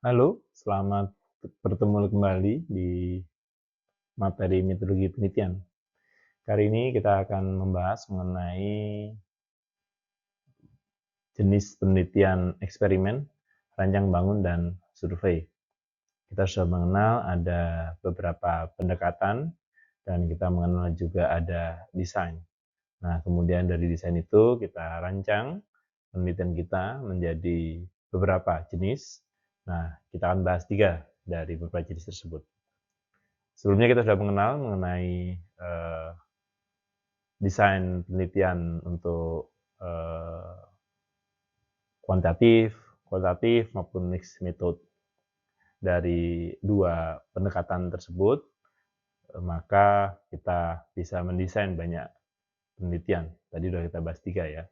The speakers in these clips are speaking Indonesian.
Halo, selamat bertemu kembali di materi metodologi penelitian. Kali ini kita akan membahas mengenai jenis penelitian eksperimen, rancang bangun, dan survei. Kita sudah mengenal ada beberapa pendekatan, dan kita mengenal juga ada desain. Nah, kemudian dari desain itu kita rancang penelitian kita menjadi beberapa jenis. Nah, kita akan bahas 3 dari beberapa jenis tersebut. Sebelumnya kita sudah mengenal mengenai desain penelitian untuk kuantitatif, kualitatif maupun mixed method. Dari 2 pendekatan tersebut, maka kita bisa mendesain banyak penelitian. Tadi sudah kita bahas 3 ya.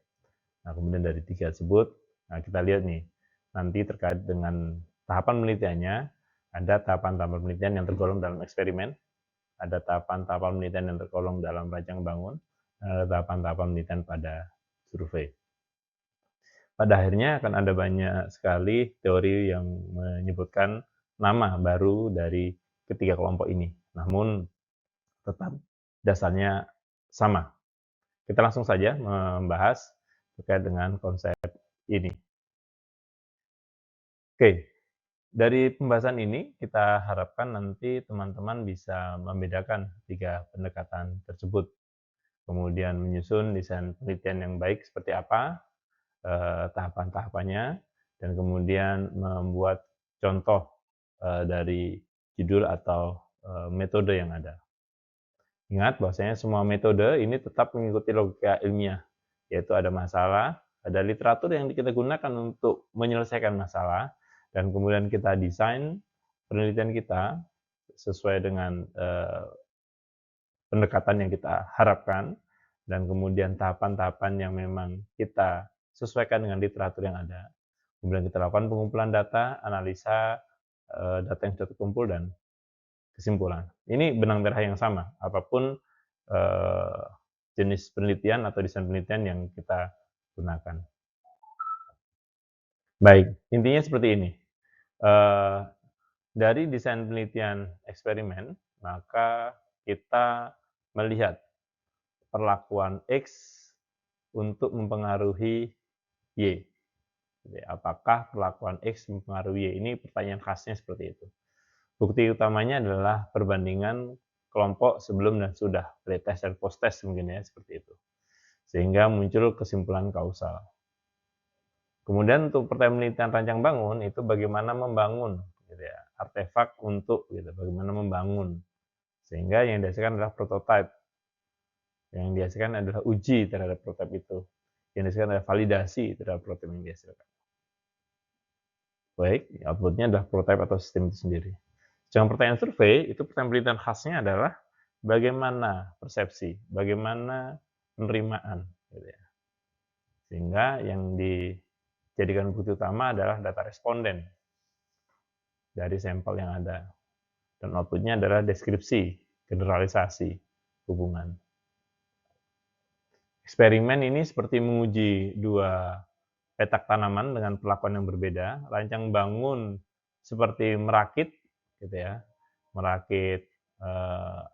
Nah, kemudian dari 3 tersebut, nah kita lihat nih, nanti terkait dengan tahapan penelitiannya, ada tahapan-tahapan penelitian yang tergolong dalam eksperimen, ada tahapan-tahapan penelitian yang tergolong dalam rancang bangun, dan ada tahapan-tahapan penelitian pada survei. Pada akhirnya akan ada banyak sekali teori yang menyebutkan nama baru dari ketiga kelompok ini. Namun tetap dasarnya sama. Kita langsung saja membahas terkait dengan konsep ini. Oke, dari pembahasan ini kita harapkan nanti teman-teman bisa membedakan 3 pendekatan tersebut. Kemudian menyusun desain penelitian yang baik seperti apa, tahapan-tahapannya, dan kemudian membuat contoh dari judul atau metode yang ada. Ingat bahwasanya semua metode ini tetap mengikuti logika ilmiah, yaitu ada masalah, ada literatur yang kita gunakan untuk menyelesaikan masalah, dan kemudian kita desain penelitian kita sesuai dengan pendekatan yang kita harapkan, dan kemudian tahapan-tahapan yang memang kita sesuaikan dengan literatur yang ada. Kemudian kita lakukan pengumpulan data, analisa data yang sudah terkumpul, dan kesimpulan. Ini benang merah yang sama, apapun eh, jenis penelitian atau desain penelitian yang kita gunakan. Baik, intinya seperti ini. Eh, dari desain penelitian eksperimen, maka kita melihat perlakuan X untuk mempengaruhi Y. Apakah perlakuan X mempengaruhi Y? Ini pertanyaan khasnya seperti itu. Bukti utamanya adalah perbandingan kelompok sebelum dan sudah, pre-test dan post-test mungkin ya, seperti itu. Sehingga muncul kesimpulan kausal. Kemudian untuk pertanyaan penelitian rancang bangun, itu bagaimana membangun gitu ya, artefak untuk gitu, bagaimana membangun. Sehingga yang dihasilkan adalah prototype. Yang dihasilkan adalah uji terhadap prototype itu. Yang dihasilkan adalah validasi terhadap prototype yang dihasilkan. Baik, outputnya adalah prototype atau sistem itu sendiri. Sedangkan pertanyaan survei, itu pertanyaan penelitian khasnya adalah bagaimana persepsi, bagaimana penerimaan, gitu ya. Sehingga yang dijadikan bukti utama adalah data responden dari sampel yang ada. Dan outputnya adalah deskripsi, generalisasi, hubungan. Eksperimen ini seperti menguji 2 petak tanaman dengan perlakuan yang berbeda. Rancang bangun seperti merakit, gitu ya, merakit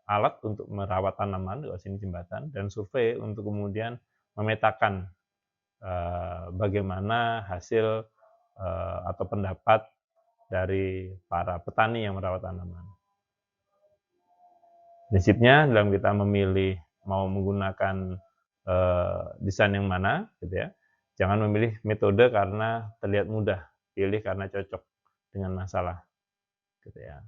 alat untuk merawat tanaman, di sini jembatan, dan survei untuk kemudian memetakan bagaimana hasil atau pendapat dari para petani yang merawat tanaman. Prinsipnya dalam kita memilih mau menggunakan desain yang mana, gitu ya, jangan memilih metode karena terlihat mudah, pilih karena cocok dengan masalah, gitu ya.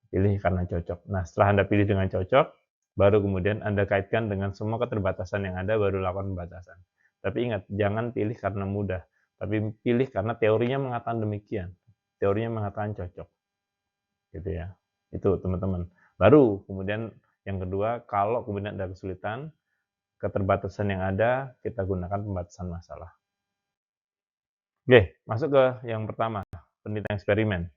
Pilih karena cocok. Nah, setelah Anda pilih dengan cocok, baru kemudian Anda kaitkan dengan semua keterbatasan yang ada, baru lakukan pembatasan. Tapi ingat, jangan pilih karena mudah, tapi pilih karena teorinya mengatakan demikian. Teorinya mengatakan cocok. Gitu ya. Itu teman-teman. Baru kemudian yang kedua, kalau kemudian ada kesulitan, keterbatasan yang ada, kita gunakan pembatasan masalah. Oke, masuk ke yang pertama, penelitian eksperimen.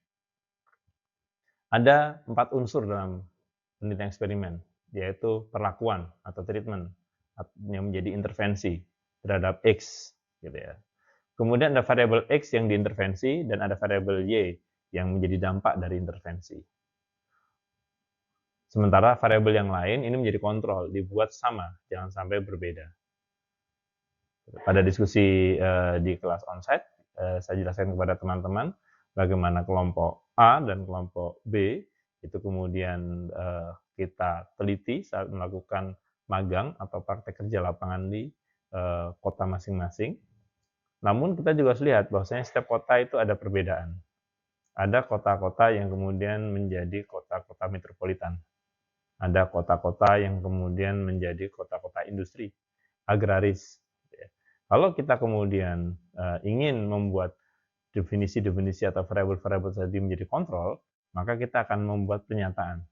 Ada 4 unsur dalam penelitian eksperimen, yaitu perlakuan atau treatment yang menjadi intervensi terhadap X, gitu ya. Kemudian ada variabel X yang diintervensi dan ada variabel Y yang menjadi dampak dari intervensi. Sementara variabel yang lain ini menjadi kontrol, dibuat sama, jangan sampai berbeda. Pada diskusi di kelas onsite, saya jelaskan kepada teman-teman bagaimana kelompok A dan kelompok B itu kemudian kita teliti saat melakukan magang atau praktek kerja lapangan di kota masing-masing. Namun kita juga harus lihat bahwasanya setiap kota itu ada perbedaan. Ada kota-kota yang kemudian menjadi kota-kota metropolitan. Ada kota-kota yang kemudian menjadi kota-kota industri, agraris. Kalau kita kemudian ingin membuat definisi-definisi atau variabel-variabel tadi menjadi kontrol, maka kita akan membuat pernyataan.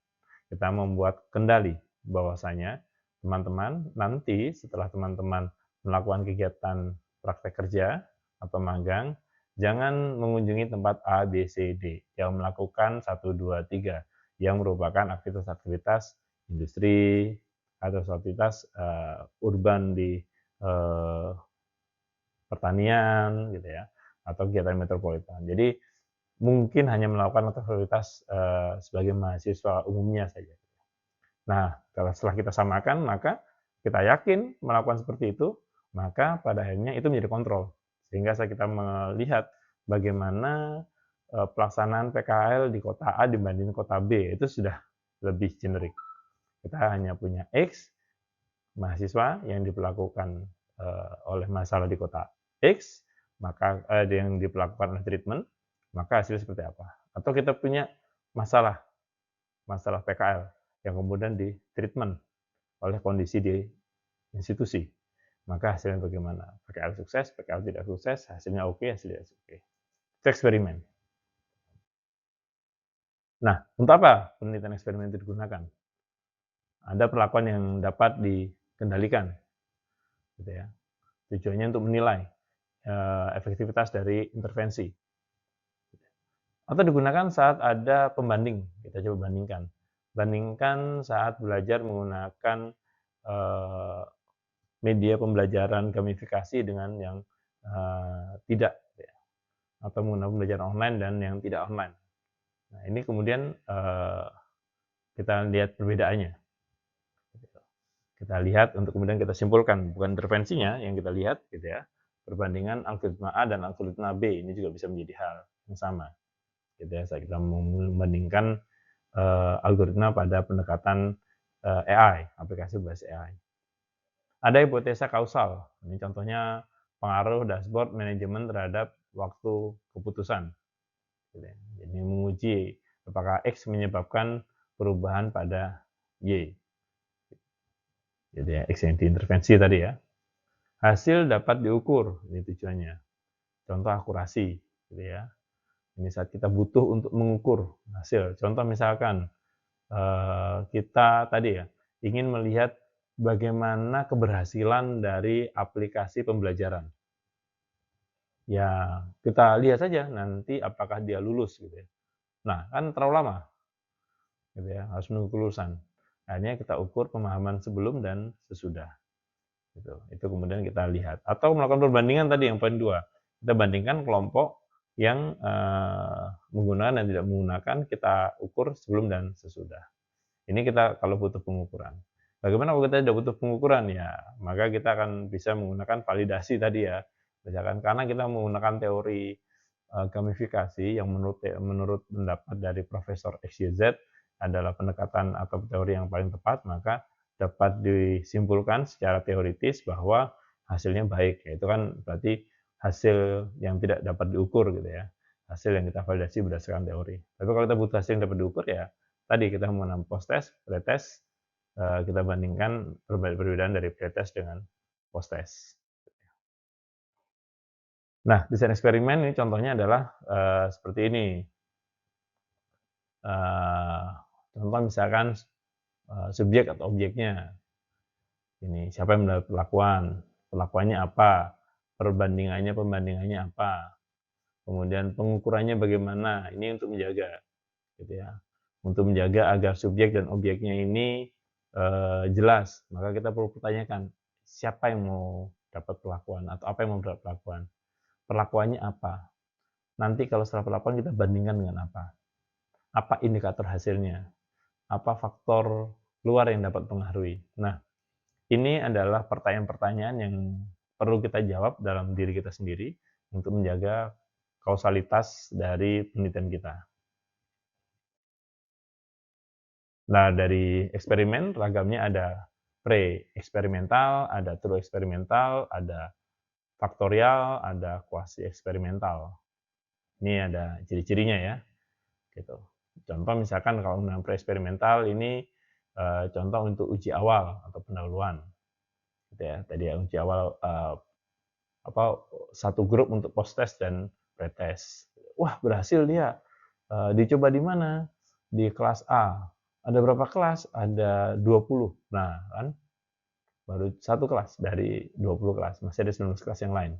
Kita membuat kendali bahwasanya teman-teman nanti setelah teman-teman melakukan kegiatan praktek kerja atau magang, jangan mengunjungi tempat A, B, C, D yang melakukan 1, 2, 3 yang merupakan aktivitas-aktivitas industri atau aktivitas urban di pertanian gitu ya, atau kegiatan metropolitan. Jadi mungkin hanya melakukan aktivitas sebagai mahasiswa umumnya saja. Nah, setelah kita samakan, maka kita yakin melakukan seperti itu, maka pada akhirnya itu menjadi kontrol. Sehingga kita melihat bagaimana pelaksanaan PKL di kota A dibanding kota B, itu sudah lebih generik. Kita hanya punya X mahasiswa yang diperlakukan oleh masalah di kota X, maka yang diperlakukan oleh treatment, maka hasilnya seperti apa? Atau kita punya masalah PKL yang kemudian di treatment oleh kondisi di institusi, maka hasilnya bagaimana? PKL sukses, PKL tidak sukses, hasilnya oke, hasilnya tidak oke. Itu eksperimen. Nah, untuk apa penelitian eksperimen itu digunakan? Ada perlakuan yang dapat dikendalikan, gitu ya. Tujuannya untuk menilai efektivitas dari intervensi. Atau digunakan saat ada pembanding, kita coba bandingkan. Bandingkan saat belajar menggunakan media pembelajaran gamifikasi dengan yang tidak, ya. Atau menggunakan pembelajaran online dan yang tidak online. Nah, ini kemudian kita lihat perbedaannya. Kita lihat untuk kemudian kita simpulkan, bukan intervensinya yang kita lihat, gitu ya. Perbandingan algoritma A dan algoritma B ini juga bisa menjadi hal yang sama, gitu ya. Saat kita membandingkan algoritma pada pendekatan AI, aplikasi berbasis AI. Ada hipotesa kausal, ini contohnya pengaruh dashboard manajemen terhadap waktu keputusan. Gitu ya. Jadi menguji apakah X menyebabkan perubahan pada Y. Jadi ya, X yang diintervensi tadi ya. Hasil dapat diukur, ini tujuannya. Contoh akurasi, gitu ya. Ini saat kita butuh untuk mengukur hasil. Contoh misalkan kita tadi ya ingin melihat bagaimana keberhasilan dari aplikasi pembelajaran. Ya, kita lihat saja nanti apakah dia lulus gitu ya. Nah, kan terlalu lama. Gitu ya, harus menunggu kelulusan. Akhirnya kita ukur pemahaman sebelum dan sesudah. Gitu. Itu kemudian kita lihat. Atau melakukan perbandingan tadi yang poin 2. Kita bandingkan kelompok yang menggunakan dan tidak menggunakan, kita ukur sebelum dan sesudah. Ini kita kalau butuh pengukuran. Bagaimana kalau kita tidak butuh pengukuran? Ya, maka kita akan bisa menggunakan validasi tadi ya. Misalkan karena kita menggunakan teori gamifikasi yang menurut pendapat dari Profesor XYZ adalah pendekatan atau teori yang paling tepat, maka dapat disimpulkan secara teoritis bahwa hasilnya baik. Ya, itu kan berarti hasil yang tidak dapat diukur gitu ya. Hasil yang kita validasi berdasarkan teori. Tapi kalau kita butuh hasil yang dapat diukur ya tadi kita menggunakan post-test, pre-test, kita bandingkan perbedaan dari pre-test dengan post-test. Nah, desain eksperimen ini contohnya adalah seperti ini. Contoh misalkan subjek atau objeknya. Ini siapa yang mendapat perlakuan, perlakuannya apa, pembandingannya apa, kemudian pengukurannya bagaimana. Ini untuk menjaga, gitu ya, untuk menjaga agar subjek dan objeknya ini jelas. Maka kita perlu pertanyakan siapa yang mau dapat perlakuan atau apa yang mau dapat perlakuan, perlakuannya apa. nanti kalau setelah lakukan kita bandingkan dengan apa? Apa indikator hasilnya? Apa faktor luar yang dapat mempengaruhi? Nah, ini adalah pertanyaan-pertanyaan yang perlu kita jawab dalam diri kita sendiri untuk menjaga kausalitas dari penelitian kita. Nah, dari eksperimen ragamnya ada pre-eksperimental, ada true eksperimental, ada faktorial, ada kuasi eksperimental. Ini ada ciri-cirinya ya, gitu. Contoh misalkan kalau yang pre-eksperimental ini contoh untuk uji awal atau pendahuluan, gitu ya. Tadi ya uji awal satu grup untuk post-test dan pre-test. Wah, berhasil dia. Dicoba di mana? Di kelas A. Ada berapa kelas? Ada 20. Nah, kan baru satu kelas dari 20 kelas. Masih ada 19 kelas yang lain.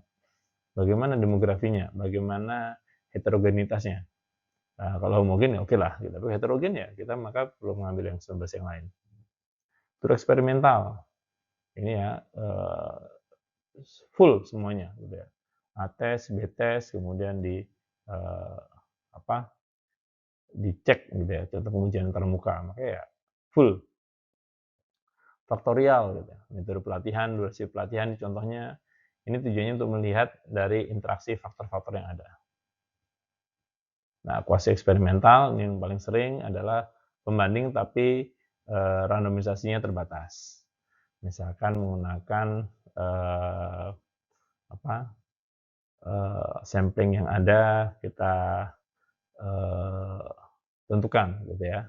Bagaimana demografinya? Bagaimana heterogenitasnya? Nah, kalau homogen ya oke lah, gitu. Tapi heterogen ya kita maka perlu mengambil yang 19 yang lain. Terus eksperimental. Ini ya full semuanya gitu ya. A tes, B tes, kemudian eh, apa dicek gitu ya, contoh pengujian antarmuka, makanya ya full faktorial gitu ya. Metode pelatihan, durasi pelatihan contohnya ini tujuannya untuk melihat dari interaksi faktor-faktor yang ada. Nah, kuasi eksperimental ini yang paling sering adalah pembanding tapi randomisasinya terbatas. Misalkan menggunakan apa sampling yang ada kita tentukan gitu ya.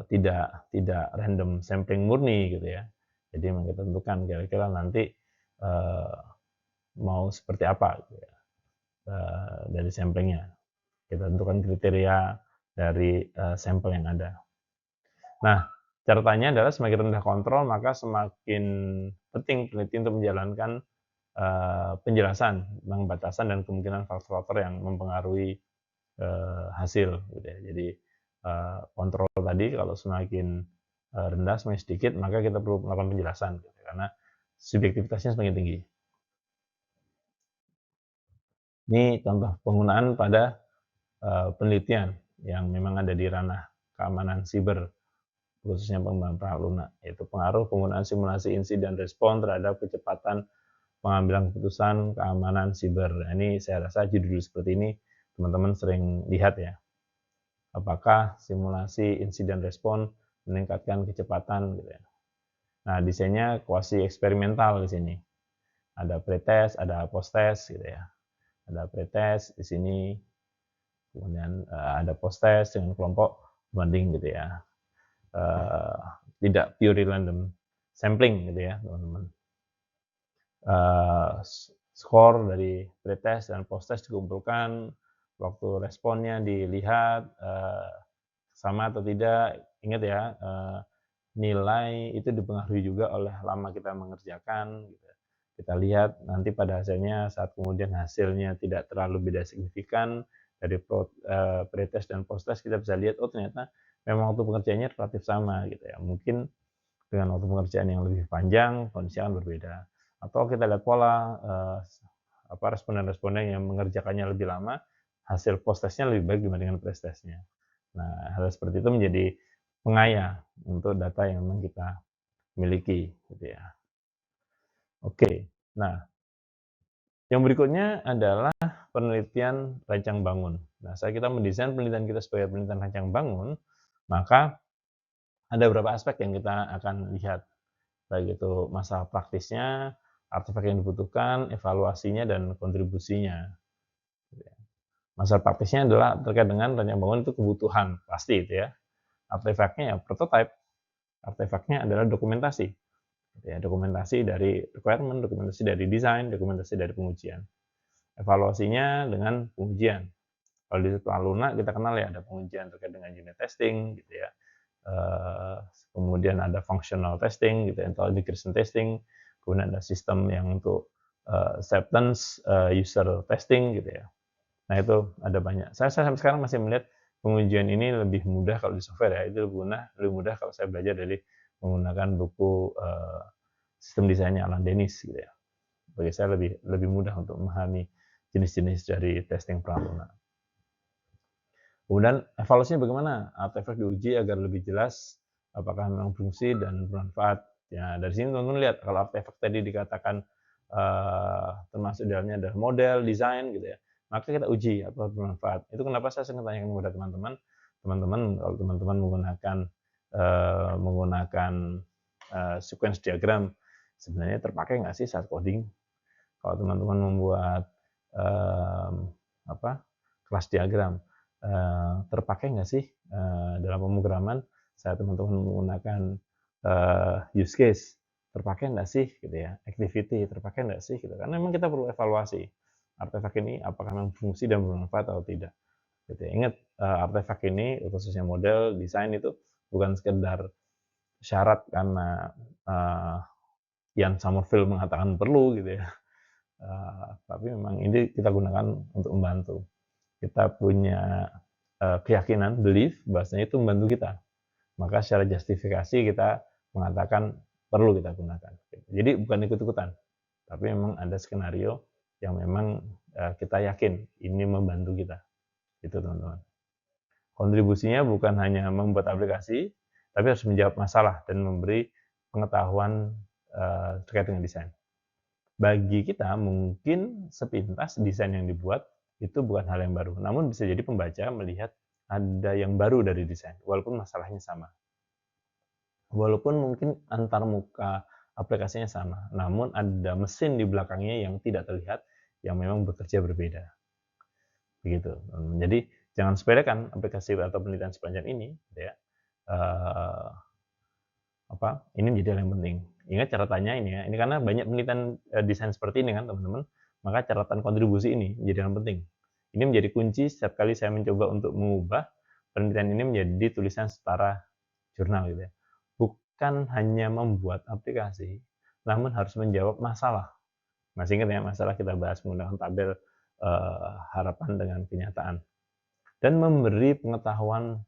Tidak random sampling murni gitu ya. Jadi memang kita tentukan kira-kira nanti mau seperti apa gitu ya, dari samplingnya. Kita tentukan kriteria dari sampel yang ada. Nah, catatannya adalah semakin rendah kontrol maka semakin penting peneliti untuk menjalankan penjelasan tentang batasan dan kemungkinan faktor-faktor yang mempengaruhi hasil gitu ya. Jadi kontrol tadi kalau semakin rendah, semakin sedikit, maka kita perlu melakukan penjelasan gitu, karena subjektivitasnya semakin tinggi. Ini contoh penggunaan pada penelitian yang memang ada di ranah keamanan siber, khususnya pengembangan perangkat lunak, yaitu pengaruh penggunaan simulasi insiden respon terhadap kecepatan pengambilan keputusan keamanan siber. Nah, ini saya rasa judul seperti ini teman-teman sering lihat ya. Apakah simulasi insiden respon meningkatkan kecepatan gitu ya. Nah, desainnya kuasi eksperimental di sini. Ada pretest, ada post-test gitu ya. Ada pretest di sini, kemudian ada post-test dengan kelompok banding gitu ya. Tidak pure random sampling gitu ya, teman-teman. Skor dari pretest dan post-test dikumpulkan, waktu responnya dilihat sama atau tidak. Ingat ya, nilai itu dipengaruhi juga oleh lama kita mengerjakan gitu. Kita lihat nanti pada hasilnya saat kemudian hasilnya tidak terlalu beda signifikan dari pretest dan post-test, kita bisa lihat oh ternyata memang waktu pengerjaannya relatif sama gitu ya. Mungkin dengan waktu pengerjaan yang lebih panjang kondisinya akan berbeda. Atau kita lihat pola responden-responden yang mengerjakannya lebih lama, hasil post-testnya lebih baik dibandingkan pre-testnya. Nah, hal seperti itu menjadi pengaya untuk data yang memang kita miliki gitu ya. Oke. Nah, yang berikutnya adalah penelitian rancang bangun. Nah, saat kita mendesain penelitian kita sebagai penelitian rancang bangun, maka ada beberapa aspek yang kita akan lihat, baik itu masalah praktisnya, artefak yang dibutuhkan, evaluasinya, dan kontribusinya. Masalah praktisnya adalah terkait dengan rancang bangun itu kebutuhan, pasti itu ya. Artefaknya ya prototype, artefaknya adalah dokumentasi. Ya, dokumentasi dari requirement, dokumentasi dari desain, dokumentasi dari pengujian. Evaluasinya dengan pengujian. Kalau di setelah lunak kita kenal ya ada pengujian terkait dengan unit testing gitu ya. Kemudian ada functional testing gitu ya, atau integration testing. Kemudian ada sistem yang untuk acceptance user testing gitu ya. Nah itu ada banyak. Saya sampai sekarang masih melihat pengujian ini lebih mudah kalau di software ya. Itu lebih mudah kalau saya belajar dari menggunakan buku sistem desainnya Alan Dennis gitu ya. Bagi saya lebih mudah untuk memahami. jenis-jenis dari testing pralunak. Kemudian evaluasinya bagaimana? Artefak diuji agar lebih jelas apakah memang fungsi dan bermanfaat. Ya, dari sini teman-teman lihat kalau artefak tadi dikatakan termasuk di dalamnya adalah model, desain gitu ya, maka kita uji apakah bermanfaat. Itu kenapa saya sering tanyakan kepada teman-teman, kalau teman-teman menggunakan sequence diagram, sebenarnya terpakai nggak sih saat coding? Kalau teman-teman membuat kelas diagram, terpakai nggak sih dalam pemrograman saat teman-teman menggunakan use case, terpakai nggak sih gitu ya, activity terpakai nggak sih gitu. Karena memang kita perlu evaluasi artefak ini apakah memang fungsi dan bermanfaat atau tidak gitu ya. Ingat, artefak ini khususnya model desain itu bukan sekedar syarat karena Ian Sommerville mengatakan perlu gitu ya, tapi memang ini kita gunakan untuk membantu. Kita punya keyakinan, belief, bahwasanya itu membantu kita. Maka secara justifikasi kita mengatakan perlu kita gunakan. Jadi bukan ikut-ikutan, tapi memang ada skenario yang memang kita yakin ini membantu kita. Itu teman-teman. Kontribusinya bukan hanya membuat aplikasi, tapi harus menjawab masalah dan memberi pengetahuan terkait dengan desain. Bagi kita mungkin sepintas desain yang dibuat itu bukan hal yang baru, namun bisa jadi pembaca melihat ada yang baru dari desain, walaupun masalahnya sama. Walaupun mungkin antar muka aplikasinya sama, namun ada mesin di belakangnya yang tidak terlihat, yang memang bekerja berbeda. Begitu. Jadi jangan sepelekan aplikasi atau penelitian sepanjang ini, ya. Ini menjadi hal yang penting. Ingat catatannya ini ya, ini karena banyak penelitian desain seperti ini kan teman-teman, maka catatan kontribusi ini menjadi hal yang penting. Ini menjadi kunci setiap kali saya mencoba untuk mengubah penelitian ini menjadi tulisan setara jurnal gitu ya. Bukan hanya membuat aplikasi, namun harus menjawab masalah. Masih ingat ya masalah kita bahas menggunakan tabel harapan dengan kenyataan. Dan memberi pengetahuan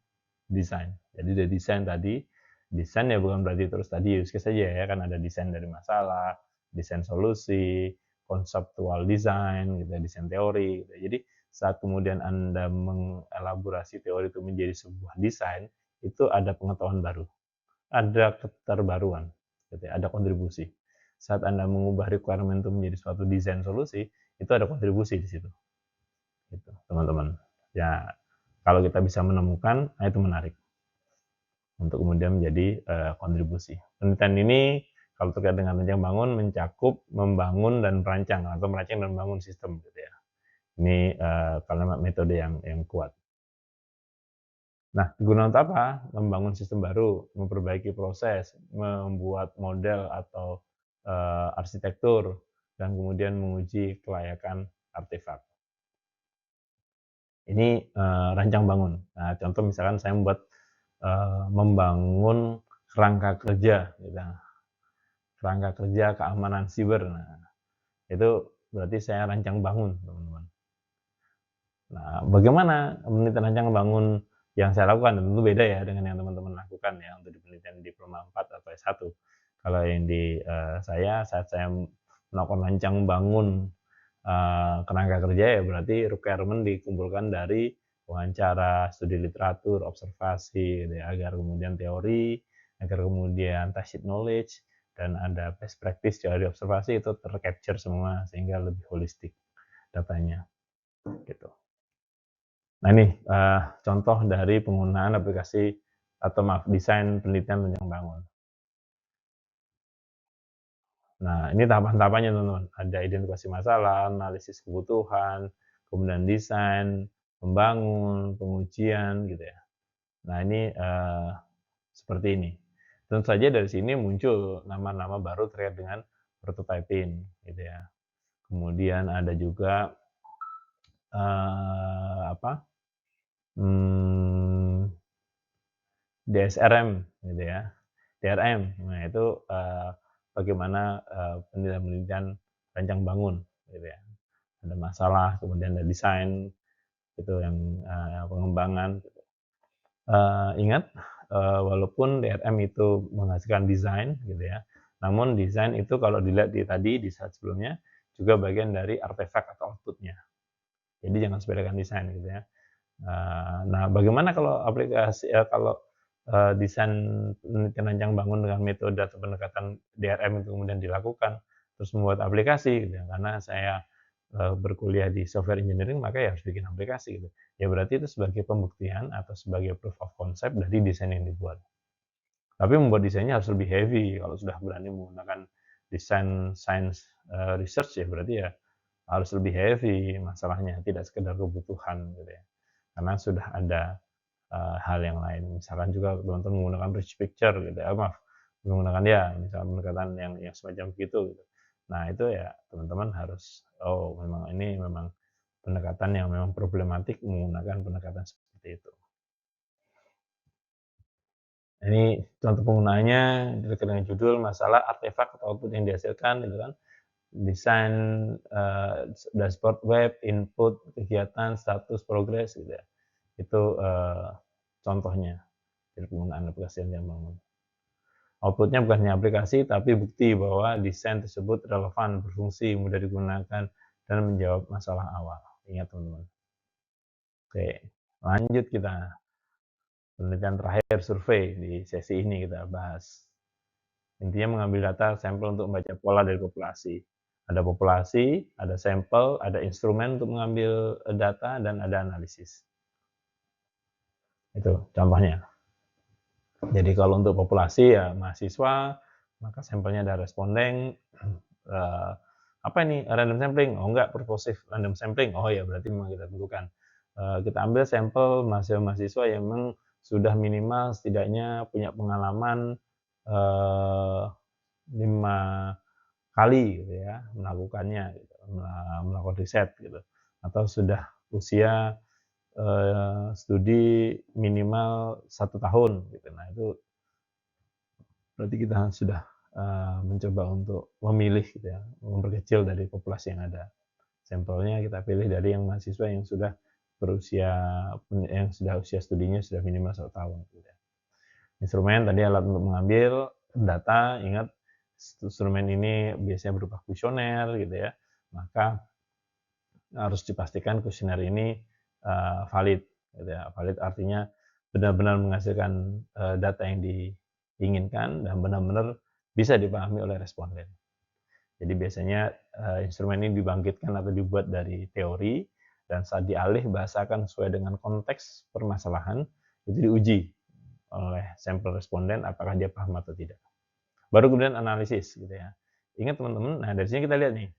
desain. Jadi dari desain tadi, desain ya bukan berarti terus tadi use case saja ya, kan ada desain dari masalah, desain solusi, konseptual design, gitu, desain teori. Gitu. Jadi saat kemudian Anda mengelaborasi teori itu menjadi sebuah desain, itu ada pengetahuan baru, ada keterbaruan, gitu ya, ada kontribusi. Saat Anda mengubah requirement itu menjadi suatu desain solusi, itu ada kontribusi di situ, gitu, teman-teman. Ya, kalau kita bisa menemukan, nah itu menarik untuk kemudian menjadi kontribusi. Penelitian ini kalau terkait dengan rancang bangun mencakup membangun dan merancang atau merancang dan membangun sistem gitu ya. Ini kalimat metode yang kuat. Nah, guna untuk apa? Membangun sistem baru, memperbaiki proses, membuat model atau arsitektur, dan kemudian menguji kelayakan artefak. Ini rancang bangun. Nah, contoh misalkan saya membangun kerangka kerja, gitu. Kerangka kerja keamanan siber. Nah, itu berarti saya rancang bangun, teman-teman. Nah, bagaimana penelitian rancang bangun yang saya lakukan? Tentu beda ya dengan yang teman-teman lakukan ya untuk di penelitian diploma 4 atau S1. Kalau yang di saya, saat saya melakukan rancang bangun kerangka kerja ya berarti requirement dikumpulkan dari wawancara, studi literatur, observasi, gitu ya, agar kemudian teori, agar kemudian tacit knowledge, dan ada best practice dari observasi itu tercapture semua sehingga lebih holistik datanya, gitu. Nah ini contoh dari penggunaan aplikasi atau desain penelitian rancang bangun. Nah ini tahapan-tahapannya teman-teman, ada identifikasi masalah, analisis kebutuhan, kemudian desain, membangun, pengujian gitu ya. Nah ini seperti ini. Tentu saja dari sini muncul nama-nama baru terkait dengan prototyping gitu ya. Kemudian ada juga DSRM gitu ya, DRM. Nah itu bagaimana penelitian rancang bangun gitu ya. Ada masalah, kemudian ada desain, itu yang pengembangan. Ingat walaupun DRM itu menghasilkan desain gitu ya, namun desain itu kalau dilihat di slide sebelumnya juga bagian dari artefak atau output-nya. Jadi jangan sepelekan desain gitu ya. Nah, bagaimana kalau desain penelitian rancang bangun dengan metode atau pendekatan DRM itu kemudian dilakukan, terus membuat aplikasi gitu ya, karena saya, berkuliah di software engineering maka ya harus bikin aplikasi gitu. Ya berarti itu sebagai pembuktian atau sebagai proof of concept dari desain yang dibuat. Tapi membuat desainnya harus lebih heavy, kalau sudah berani menggunakan desain science, research ya berarti ya harus lebih heavy masalahnya, tidak sekedar kebutuhan gitu ya. Karena sudah ada, hal yang lain, misalkan juga teman-teman menggunakan rich picture gitu ya, maaf, menggunakan ya misalkan pendekatan yang semacam begitu gitu. Nah itu ya teman-teman harus, oh memang ini memang pendekatan yang memang problematik menggunakan pendekatan seperti itu. Ini contoh penggunaannya dekat dengan judul masalah artefak atau output yang dihasilkan gitu kan, desain, dashboard web, input, kegiatan, status, progres gitu ya. Itu, contohnya dari penggunaan aplikasi yang bangun. Output-nya bukan hanya aplikasi, tapi bukti bahwa desain tersebut relevan, berfungsi, mudah digunakan, dan menjawab masalah awal. Ingat teman-teman. Oke, lanjut kita. Penelitian terakhir survei di sesi ini kita bahas. Intinya mengambil data sampel untuk membaca pola dari populasi. Ada populasi, ada sampel, ada instrumen untuk mengambil data, dan ada analisis. Itu contohnya. Jadi kalau untuk populasi ya mahasiswa, maka sampelnya ada responden, apa ini random sampling? Oh enggak, purposive random sampling. Oh ya berarti memang kita tentukan. Kita ambil sampel mahasiswa-mahasiswa yang memang sudah minimal setidaknya punya pengalaman 5 kali gitu ya melakukannya gitu, melakukan riset gitu. Atau sudah usia studi minimal 1 tahun gitu. Nah itu berarti kita sudah mencoba untuk memilih gitu ya, memperkecil dari populasi yang ada. Sampelnya kita pilih dari yang mahasiswa yang sudah berusia yang sudah usia studinya sudah minimal 1 tahun gitu ya. Instrumen tadi alat untuk mengambil data, ingat instrumen ini biasanya berupa kuesioner gitu ya. Maka harus dipastikan kuesioner ini valid gitu ya. Valid artinya benar-benar menghasilkan data yang diinginkan dan benar-benar bisa dipahami oleh responden. Jadi biasanya instrumen ini dibangkitkan atau dibuat dari teori dan saat dialih bahasakan sesuai dengan konteks permasalahan itu diuji oleh sampel responden apakah dia paham atau tidak. Baru kemudian analisis gitu ya. Ingat teman-teman, nah dari sini kita lihat nih,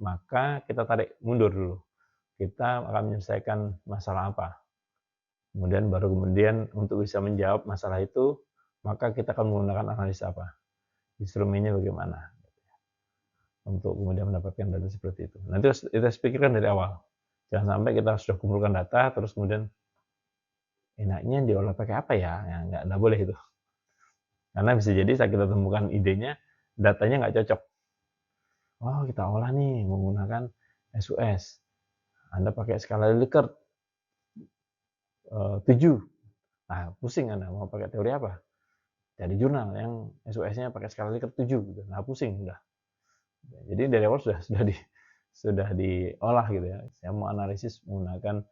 maka kita tarik mundur dulu. Kita akan menyelesaikan masalah apa. Kemudian untuk bisa menjawab masalah itu, maka kita akan menggunakan analisa apa. Instrumennya bagaimana. Untuk kemudian mendapatkan data seperti itu. Nanti kita harus pikirkan dari awal. Jangan sampai kita sudah kumpulkan data, terus kemudian enaknya diolah pakai apa ya? Ya nggak boleh itu. Karena bisa jadi saat kita temukan idenya, datanya nggak cocok. Oh, kita olah nih menggunakan SUS. Anda pakai skala Likert 7. Nah, pusing Anda mau pakai teori apa? Cari jurnal yang SUS-nya pakai skala Likert 7 gitu. Nah, pusing udah. Jadi dari awal sudah diolah gitu ya. Saya mau analisis menggunakan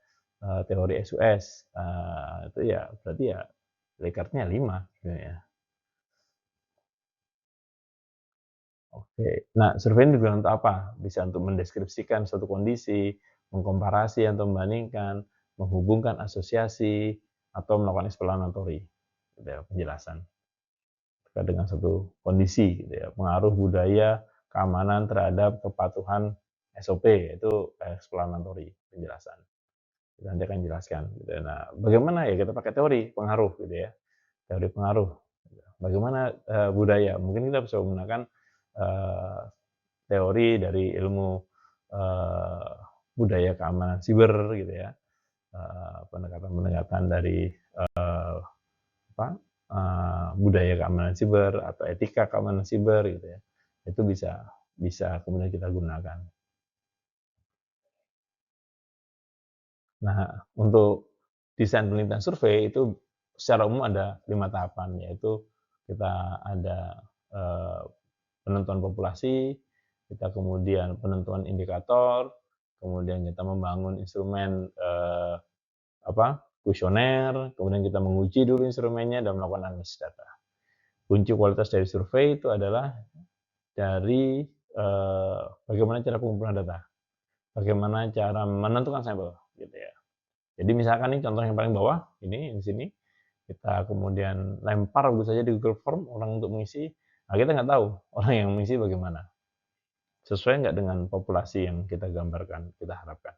teori SUS. Itu ya berarti ya Likertnya 5 gitu ya. Oke. Nah, survei ini digunakan untuk apa? Bisa untuk mendeskripsikan suatu kondisi, mengkomparasi atau membandingkan, menghubungkan asosiasi, atau melakukan explanatory, gitu ya, penjelasan terkait dengan suatu kondisi, gitu ya, pengaruh budaya, keamanan terhadap kepatuhan SOP, itu explanatory, penjelasan. Nanti akan jelaskan. Gitu. Nah, bagaimana ya kita pakai teori pengaruh, gitu ya, teori pengaruh. Bagaimana budaya? Mungkin kita bisa menggunakan uh, teori dari ilmu uh, budaya keamanan siber gitu ya, pendekatan-pendekatan dari apa, budaya keamanan siber atau etika keamanan siber gitu ya, itu bisa bisa kemudian kita gunakan. Nah, untuk desain penelitian survei itu secara umum ada 5 tahapan, yaitu kita ada penentuan populasi, kita kemudian penentuan indikator, kemudian kita membangun instrumen kuesioner, kemudian kita menguji dulu instrumennya dan melakukan analisis data. Kunci kualitas dari survei itu adalah dari bagaimana cara pengumpulan data, bagaimana cara menentukan sampel, gitu ya. Jadi misalkan ini contoh yang paling bawah, ini di sini kita kemudian lempar begitu saja di Google Form orang untuk mengisi, nah kita nggak tahu orang yang mengisi bagaimana, sesuai nggak dengan populasi yang kita gambarkan, kita harapkan.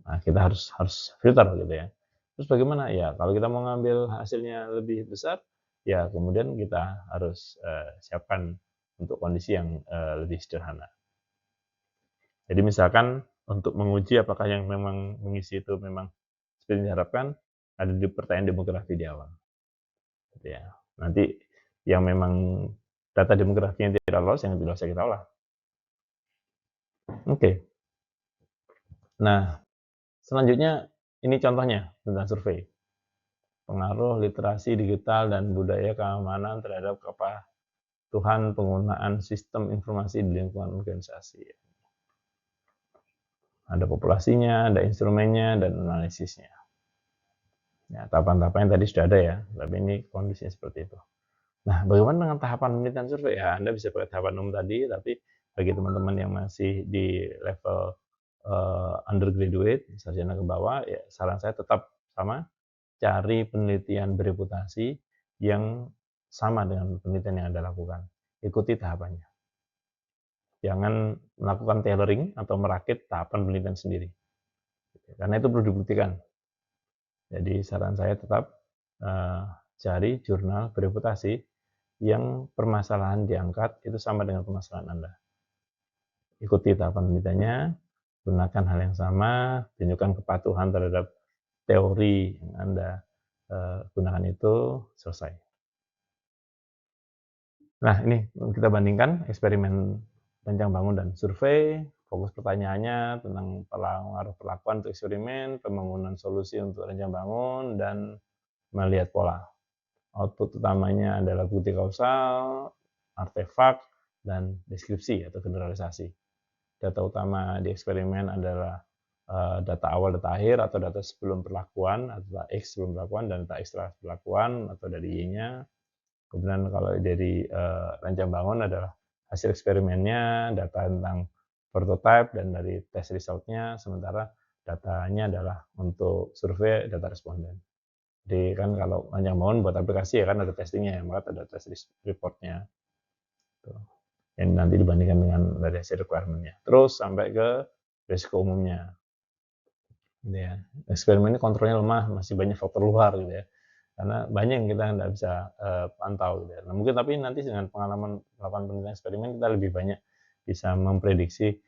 Nah, kita harus filter gitu ya. Terus bagaimana? Ya, kalau kita mau ngambil hasilnya lebih besar, ya kemudian kita harus siapkan untuk kondisi yang lebih sederhana. Jadi misalkan untuk menguji apakah yang memang mengisi itu memang seperti yang diharapkan, ada di pertanyaan demografi di awal. Gitu ya. Nanti yang memang data demografinya tidak lolos, yang tidak usah kita olah. Oke. Nah, selanjutnya ini contohnya tentang survei. Pengaruh literasi digital dan budaya keamanan terhadap kepatuhan penggunaan sistem informasi di lingkungan organisasi. Ada populasinya, ada instrumennya, dan analisisnya. Ya, tahapan-tahapan yang tadi sudah ada ya, tapi ini kondisinya seperti itu. Nah, bagaimana dengan tahapan penelitian survei? Ya, Anda bisa pakai tahapan umum tadi, tapi bagi teman-teman yang masih di level undergraduate, sarjana ke bawah, ya saran saya tetap sama, cari penelitian bereputasi yang sama dengan penelitian yang Anda lakukan. Ikuti tahapannya. Jangan melakukan tailoring atau merakit tahapan penelitian sendiri. Karena itu perlu dibuktikan. Jadi saran saya tetap cari jurnal bereputasi yang permasalahan diangkat itu sama dengan permasalahan Anda. Ikuti tahapan penelitiannya, gunakan hal yang sama, tunjukkan kepatuhan terhadap teori yang Anda gunakan itu, selesai. Nah, ini kita bandingkan eksperimen rancang bangun dan survei. Fokus pertanyaannya tentang pengaruh perlakuan untuk eksperimen, pembangunan solusi untuk rancang bangun, dan melihat pola. Output utamanya adalah bukti kausal, artefak, dan deskripsi atau generalisasi. Data utama di eksperimen adalah data awal, data akhir, atau data sebelum perlakuan, atau data X sebelum perlakuan, dan data X setelah perlakuan, atau dari Y-nya. Kemudian kalau dari rancang bangun adalah hasil eksperimennya, data tentang prototype, dan dari test resultnya, sementara datanya adalah untuk survei data responden. Jadi kan kalau rancang bangun buat aplikasi ya kan ada testingnya ya, maka ada test reportnya. Yang nanti dibandingkan dengan dari hasil requirementnya. Terus sampai ke risiko umumnya. Gitu ya. Eksperimen ini kontrolnya lemah, masih banyak faktor luar gitu ya. Karena banyak yang kita nggak bisa pantau gitu ya. Nah, mungkin tapi nanti dengan pengalaman melakukan penelitian eksperimen kita lebih banyak bisa memprediksi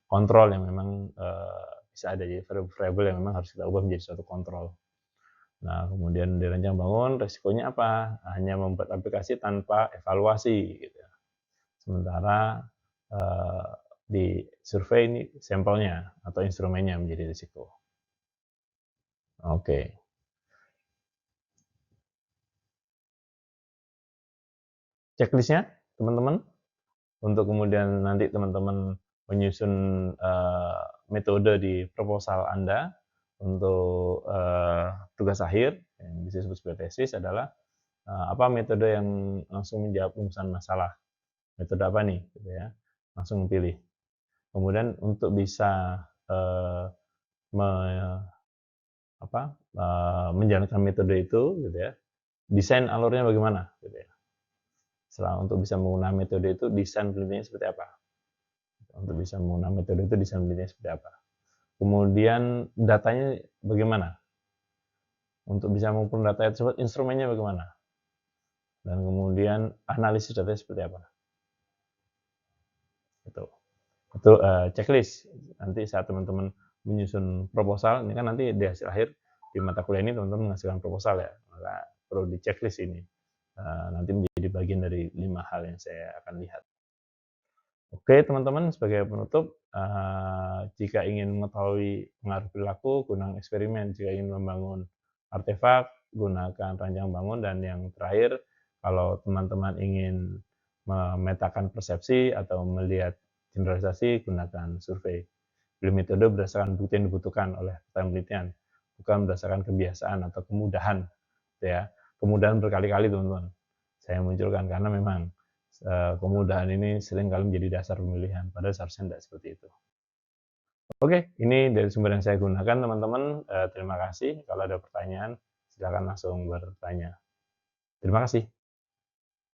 kontrol yang memang bisa ada, jadi variabel yang memang harus kita ubah menjadi suatu kontrol. Nah, kemudian dirancang bangun, resikonya apa? Hanya membuat aplikasi tanpa evaluasi gitu. Sementara di survei ini sampelnya atau instrumennya menjadi risiko. Oke. Checklistnya, teman-teman, untuk kemudian nanti teman-teman menyusun metode di proposal Anda untuk tugas akhir yang bisa disebut sebagai tesis adalah apa metode yang langsung menjawab rumusan masalah. Metode apa nih, gitu ya? Langsung pilih. Kemudian untuk bisa menjalankan metode itu, gitu ya, desain alurnya bagaimana, gitu ya. Setelah untuk bisa menggunakan metode itu, desain penelitiannya seperti apa? Untuk bisa menggunakan metode itu, desain penelitiannya seperti apa? Kemudian datanya bagaimana? Untuk bisa mengumpulkan data tersebut, instrumennya bagaimana? Dan kemudian analisis datanya seperti apa? Itu checklist. Nanti saat teman-teman menyusun proposal, ini kan nanti di hasil akhir di mata kuliah ini teman-teman menghasilkan proposal ya, maka perlu di checklist ini. Nanti menjadi bagian dari 5 hal yang saya akan lihat. Oke teman-teman, sebagai penutup, jika ingin mengetahui pengaruh perilaku, gunakan eksperimen. Jika ingin membangun artefak, gunakan rancang bangun. Dan yang terakhir, kalau teman-teman ingin memetakan persepsi atau melihat generalisasi, gunakan survei. Pilih metode berdasarkan bukti yang dibutuhkan oleh penelitian, bukan berdasarkan kebiasaan atau kemudahan, gitu ya. Kemudahan berkali-kali, teman-teman, saya munculkan karena memang kemudahan ini seringkali menjadi dasar pemilihan, padahal seharusnya tidak seperti itu. Oke, ini dari sumber yang saya gunakan, teman-teman. Terima kasih. Kalau ada pertanyaan, silakan langsung bertanya. Terima kasih.